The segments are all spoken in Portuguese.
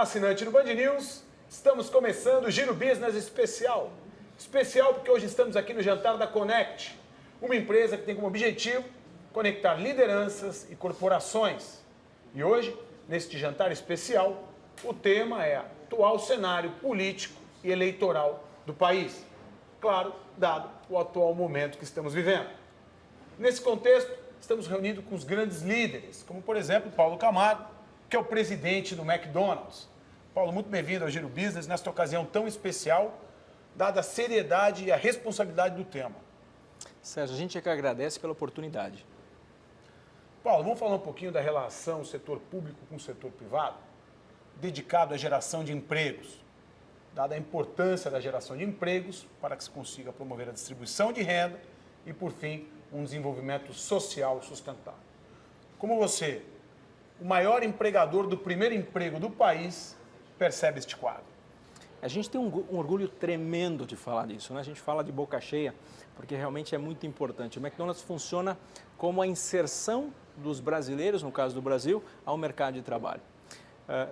Olá, assinante do Band News. Estamos começando o Giro Business Especial. Especial porque hoje estamos aqui no jantar da Connect, uma empresa que tem como objetivo conectar lideranças e corporações. E hoje, neste jantar especial, o tema é atual cenário político e eleitoral do país. Claro, dado o atual momento que estamos vivendo. Nesse contexto, estamos reunidos com os grandes líderes, como, por exemplo, Paulo Camargo, que é o presidente do McDonald's. Paulo, muito bem-vindo ao Giro Business, nesta ocasião tão especial, dada a seriedade e a responsabilidade do tema. Sérgio, a gente é que agradece pela oportunidade. Paulo, vamos falar um pouquinho da relação setor público com o setor privado, dedicado à geração de empregos, dada a importância da geração de empregos para que se consiga promover a distribuição de renda e, por fim, um desenvolvimento social sustentável. Como você, o maior empregador do primeiro emprego do país, percebe este quadro? A gente tem um orgulho tremendo de falar disso, né? A gente fala de boca cheia, porque realmente é muito importante. O McDonald's funciona como a inserção dos brasileiros, no caso do Brasil, ao mercado de trabalho.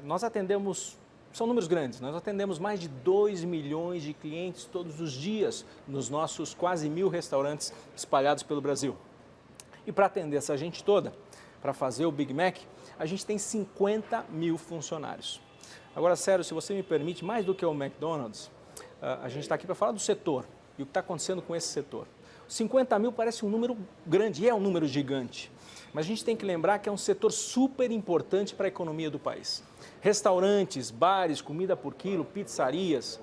Nós atendemos, são números grandes, nós atendemos mais de 2 milhões de clientes todos os dias nos nossos quase 1.000 restaurantes espalhados pelo Brasil. E para atender essa gente toda, para fazer o Big Mac, a gente tem 50 mil funcionários. Agora, sério, se você me permite, mais do que o McDonald's, a gente está aqui para falar do setor e o que está acontecendo com esse setor. 50 mil parece um número grande, e é um número gigante, mas a gente tem que lembrar que é um setor super importante para a economia do país. Restaurantes, bares, comida por quilo, pizzarias,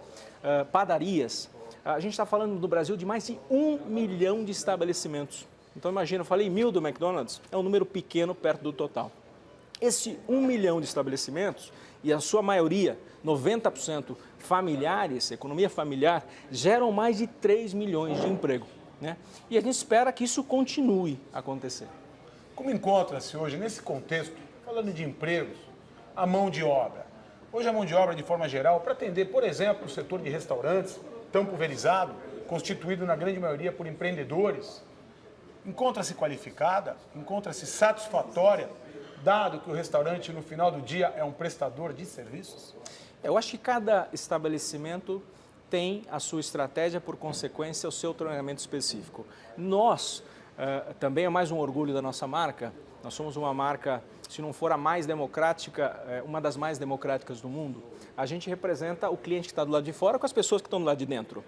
padarias. A gente está falando no Brasil de mais de 1 milhão de estabelecimentos. Então, imagina, eu falei 1.000 do McDonald's, é um número pequeno perto do total. Esse 1 milhão de estabelecimentos, e a sua maioria, 90% familiares, economia familiar, geram mais de 3 milhões de emprego, né? E a gente espera que isso continue a acontecer. Como encontra-se hoje, nesse contexto, falando de empregos, a mão de obra? Hoje a mão de obra, de forma geral, para atender, por exemplo, o setor de restaurantes, tão pulverizado, constituído na grande maioria por empreendedores, encontra-se qualificada, encontra-se satisfatória, dado que o restaurante, no final do dia, é um prestador de serviços? Eu acho que cada estabelecimento tem a sua estratégia, por consequência, o seu treinamento específico. Nós, também é mais um orgulho da nossa marca, nós somos uma marca, se não for a mais democrática, uma das mais democráticas do mundo. A gente representa o cliente que está do lado de fora com as pessoas que estão do lado de dentro.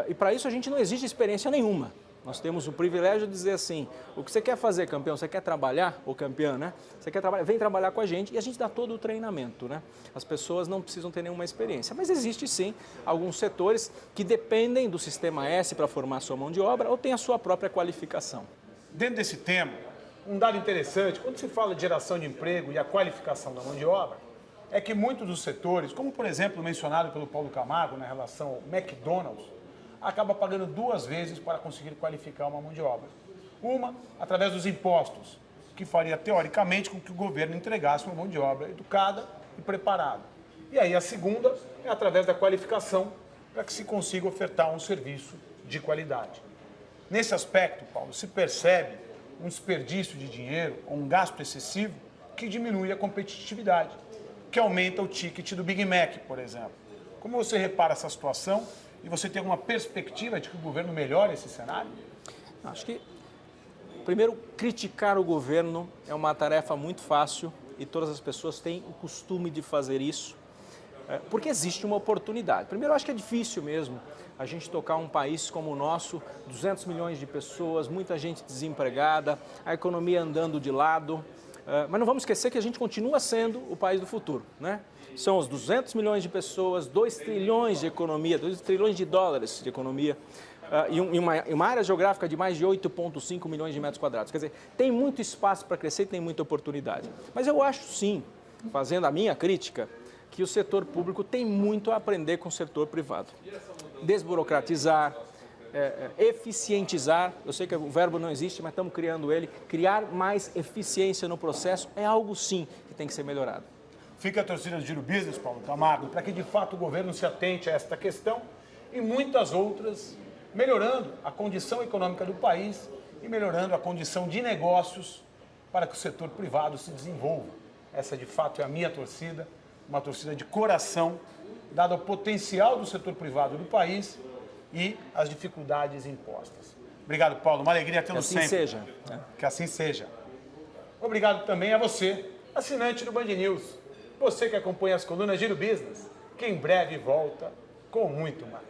E para isso a gente não exige experiência nenhuma. Nós temos o privilégio de dizer assim, o que você quer fazer, campeão? Você quer trabalhar, ou campeã, né? Você quer trabalhar? Vem trabalhar com a gente e a gente dá todo o treinamento, né? As pessoas não precisam ter nenhuma experiência, mas existe sim alguns setores que dependem do Sistema S para formar a sua mão de obra ou têm a sua própria qualificação. Dentro desse tema, um dado interessante, quando se fala de geração de emprego e a qualificação da mão de obra, é que muitos dos setores, como por exemplo mencionado pelo Paulo Camargo na relação ao McDonald's, acaba pagando 2 vezes para conseguir qualificar uma mão de obra. Uma, através dos impostos, que faria teoricamente com que o governo entregasse uma mão de obra educada e preparada. E aí a segunda é através da qualificação, para que se consiga ofertar um serviço de qualidade. Nesse aspecto, Paulo, se percebe um desperdício de dinheiro ou um gasto excessivo que diminui a competitividade, que aumenta o ticket do Big Mac, por exemplo. Como você repara essa situação? E você tem alguma perspectiva de que o governo melhore esse cenário? Acho que, primeiro, criticar o governo é uma tarefa muito fácil e todas as pessoas têm o costume de fazer isso, porque existe uma oportunidade. Primeiro, eu acho que é difícil mesmo a gente tocar um país como o nosso, 200 milhões de pessoas, muita gente desempregada, a economia andando de lado, mas não vamos esquecer que a gente continua sendo o país do futuro, né? São os 200 milhões de pessoas, 2 trilhões de economia, 2 trilhões de dólares de economia e uma área geográfica de mais de 8,5 milhões de metros quadrados. Quer dizer, tem muito espaço para crescer e tem muita oportunidade. Mas eu acho sim, fazendo a minha crítica, que o setor público tem muito a aprender com o setor privado. Desburocratizar, eficientizar, eu sei que o verbo não existe, mas estamos criando ele, criar mais eficiência no processo é algo sim que tem que ser melhorado. Fica a torcida do Giro Business, Paulo Camargo, para que de fato o governo se atente a esta questão e muitas outras, melhorando a condição econômica do país e melhorando a condição de negócios para que o setor privado se desenvolva. Essa de fato é a minha torcida uma torcida de coração, dado o potencial do setor privado do país e as dificuldades impostas. Obrigado, Paulo. Uma alegria tê-lo sempre. Que assim seja. Que assim seja. Obrigado também a você, assinante do Band News. Você que acompanha as colunas Giro Business, que em breve volta com muito mais.